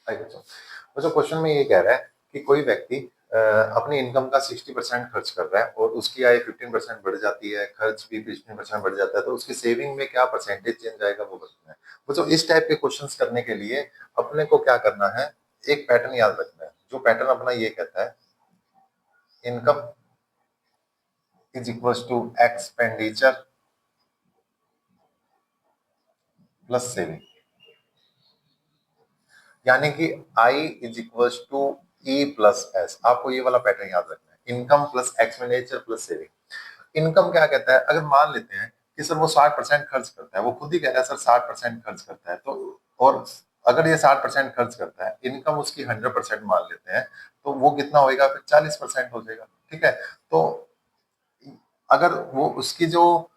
हाय बच्चों। बच्चों, क्वेश्चन में ये कह रहा है कि कोई व्यक्ति अपनी इनकम का 60% खर्च कर रहा है और उसकी आय 15% बढ़ जाती है, खर्च भी 15% बढ़ जाता है, तो उसकी सेविंग में क्या परसेंटेज चेंज आएगा वो बताना है। बच्चों, इस टाइप के क्वेश्चंस करने के लिए अपने को क्या करना है, एक पैटर्न याद रखना है। जो पैटर्न अपना ये कहता है, income is equal to expenditure plus saving, यानी कि I is equal to E plus S. आपको ये वाला पैटर्न याद रखना है, income plus expenditure plus saving. Income क्या कहता है, अगर मान लेते हैं कि सर वो 60% खर्च करता है, वो खुद ही कह रहा है सर 60% खर्च करता है, तो और अगर ये 60% खर्च करता है, इनकम उसकी 100% मान लेते हैं, तो वो कितना होएगा, फिर 40% हो जाएगा। ठीक है, तो अगर वो उसकी जो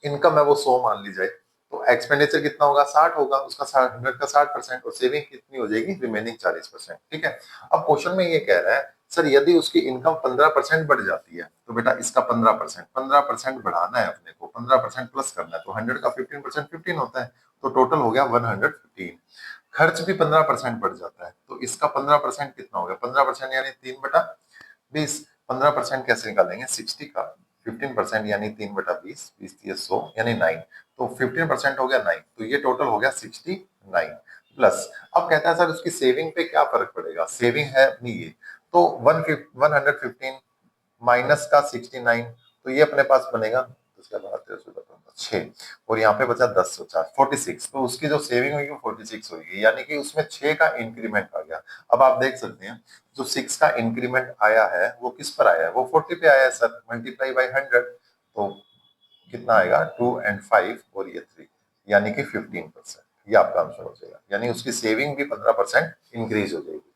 इनकम है वो 100 मान ली जाए, तो एक्सपेंडिचर कितना होगा, 60 होगा, उसका 100 का 60%, और सेविंग कितनी हो जाएगी, रिमेनिंग 40%। ठीक है, अब क्वेश्चन में ये कह रहा है सर यदि उसकी इनकम 15% बढ़ जाती है, तो बेटा इसका 15% बढ़ाना है अपने को, 15% प्लस करना है, तो 100 का 15% 15 होता है, तो टोटल हो गया 115। खर्च भी 15% बढ़ जाता है, तो इसका 15% कितना हो गया, 15% यानी 3/20। 15% कैसे निकालेंगे, 60 का 15% यानी 3/20, 20 यानी 9, तो 15% हो गया 9, तो ये टोटल हो गया 69 प्लस। अब कहता है सर उसकी सेविंग पे क्या फर्क पड़ेगा, सेविंग है अपनी ये, तो 115 माइनस का 69, तो ये अपने पास बनेगा 6, और यहाँ पे बचा 10 50 46, तो उसकी जो सेविंग होगी वो 46 होगी, यानी कि उसमें 6 का इंक्रीमेंट आ गया। अब आप देख सकते हैं जो 6 का इंक्रीमेंट आया है वो किस पर आया है, वो 40 पे आया है सर, मल्टीप्लाई बाई 100, तो कितना आएगा 2 एंड 5 और ये 3, यानी कि 15%। ये आपका आंसर हो जाएगा, यानी उसकी सेविंग भी 15% इंक्रीज हो जाएगी।